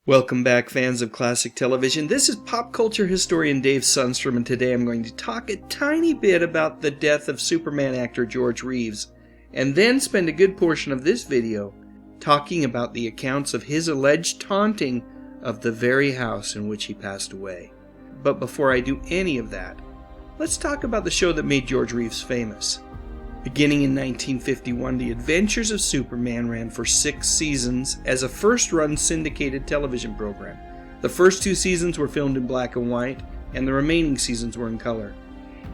Welcome back, fans of classic television. This is pop culture historian Dave Sundstrom, and today I'm going to talk a tiny bit about the death of Superman actor George Reeves, and then spend a good portion of this video talking about the accounts of his alleged haunting of the very house in which he passed away. But before I do any of that, let's talk about the show that made George Reeves famous. Beginning in 1951, The Adventures of Superman ran for 6 seasons as a first-run syndicated television program. The first 2 seasons were filmed in black and white, and the remaining seasons were in color.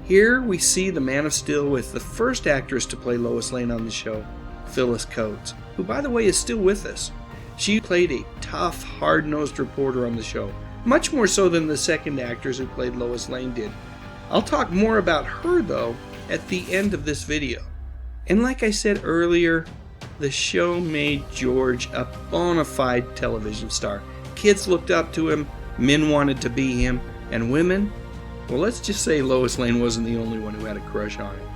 Here we see the Man of Steel with the first actress to play Lois Lane on the show, Phyllis Coates, who by the way is still with us. She played a tough, hard-nosed reporter on the show, much more so than the second actress who played Lois Lane did. I'll talk more about her though at the end of this video. And like I said earlier, the show made George a bona fide television star. Kids looked up to him, men wanted to be him, and women, well, let's just say Lois Lane wasn't the only one who had a crush on him.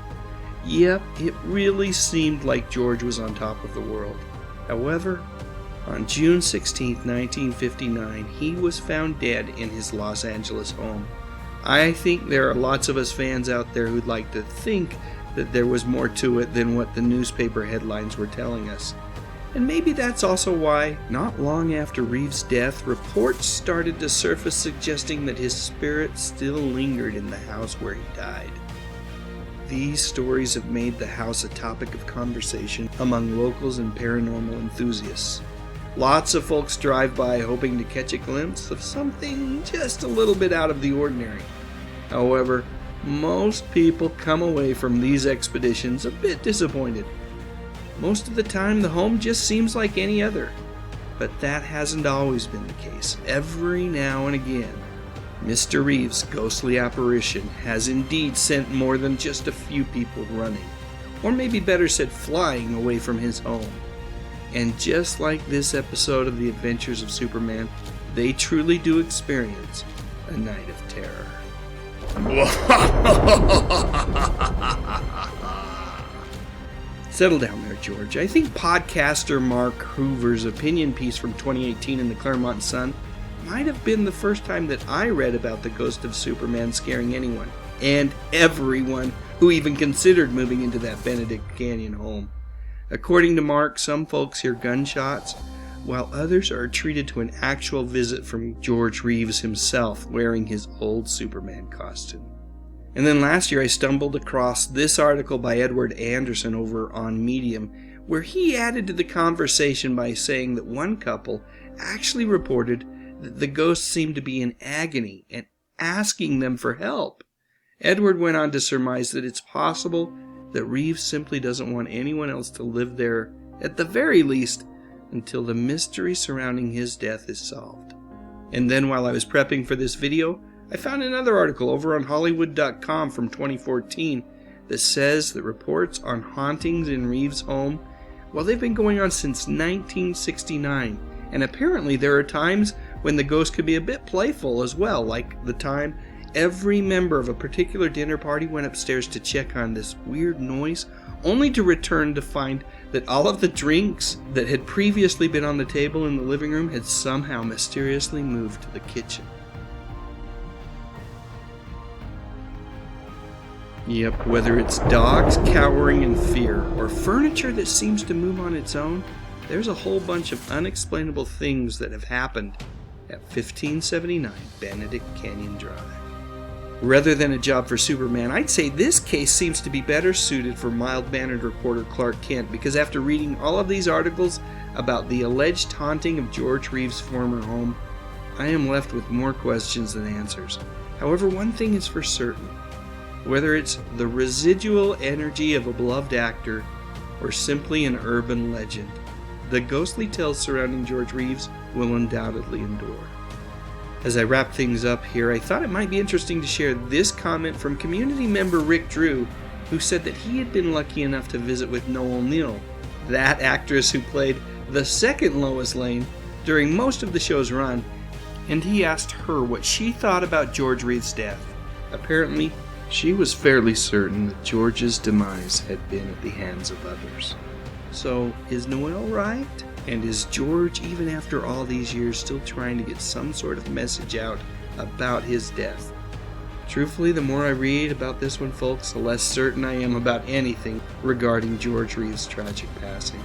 Yep, it really seemed like George was on top of the world. However, on June 16, 1959, he was found dead in his Los Angeles home. I think there are lots of us fans out there who'd like to think that there was more to it than what the newspaper headlines were telling us. And maybe that's also why, not long after Reeves' death, reports started to surface suggesting that his spirit still lingered in the house where he died. These stories have made the house a topic of conversation among locals and paranormal enthusiasts. Lots of folks drive by hoping to catch a glimpse of something just a little bit out of the ordinary. However, most people come away from these expeditions a bit disappointed. Most of the time, the home just seems like any other. But that hasn't always been the case. Every now and again, Mr. Reeves' ghostly apparition has indeed sent more than just a few people running, or maybe better said, flying away from his home. And just like this episode of The Adventures of Superman, they truly do experience a night of terror. Settle down there, George. I think podcaster Mark Hoover's opinion piece from 2018 in the Claremont Sun might have been the first time that I read about the ghost of Superman scaring anyone, and everyone who even considered moving into that Benedict Canyon home. According to Mark, some folks hear gunshots, while others are treated to an actual visit from George Reeves himself wearing his old Superman costume. And then last year I stumbled across this article by Edward Anderson over on Medium, where he added to the conversation by saying that one couple actually reported that the ghost seemed to be in agony and asking them for help. Edward went on to surmise that it's possible that Reeves simply doesn't want anyone else to live there, at the very least, until the mystery surrounding his death is solved. And then while I was prepping for this video, I found another article over on Hollywood.com from 2014 that says that reports on hauntings in Reeves' home, well, they've been going on since 1969, and apparently there are times when the ghost could be a bit playful as well, like the time every member of a particular dinner party went upstairs to check on this weird noise, only to return to find that all of the drinks that had previously been on the table in the living room had somehow mysteriously moved to the kitchen. Yep, whether it's dogs cowering in fear or furniture that seems to move on its own, there's a whole bunch of unexplainable things that have happened at 1579 Benedict Canyon Drive. Rather than a job for Superman, I'd say this case seems to be better suited for mild-mannered reporter Clark Kent, because after reading all of these articles about the alleged haunting of George Reeves' former home, I am left with more questions than answers. However, one thing is for certain. Whether it's the residual energy of a beloved actor or simply an urban legend, the ghostly tales surrounding George Reeves will undoubtedly endure. As I wrap things up here, I thought it might be interesting to share this comment from community member Rick Drew, who said that he had been lucky enough to visit with Noel Neill, that actress who played the second Lois Lane during most of the show's run, and he asked her what she thought about George Reeves' death. Apparently, she was fairly certain that George's demise had been at the hands of others. So, is Noel right? And is George, even after all these years, still trying to get some sort of message out about his death? Truthfully, the more I read about this one, folks, the less certain I am about anything regarding George Reeves' tragic passing.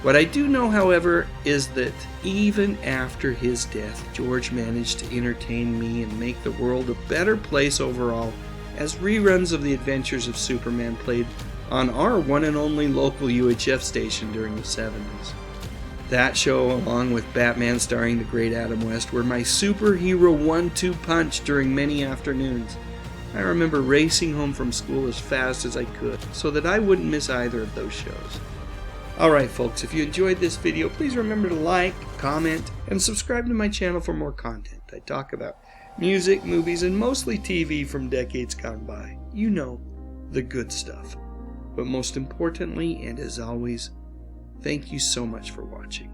What I do know, however, is that even after his death, George managed to entertain me and make the world a better place overall, as reruns of The Adventures of Superman played on our one and only local UHF station during the 70s. That show, along with Batman starring the great Adam West, were my superhero 1-2 punch during many afternoons. I remember racing home from school as fast as I could so that I wouldn't miss either of those shows. Alright folks, if you enjoyed this video, please remember to like, comment, and subscribe to my channel for more content. I talk about music, movies, and mostly TV from decades gone by. You know, the good stuff. But most importantly, and as always, thank you so much for watching.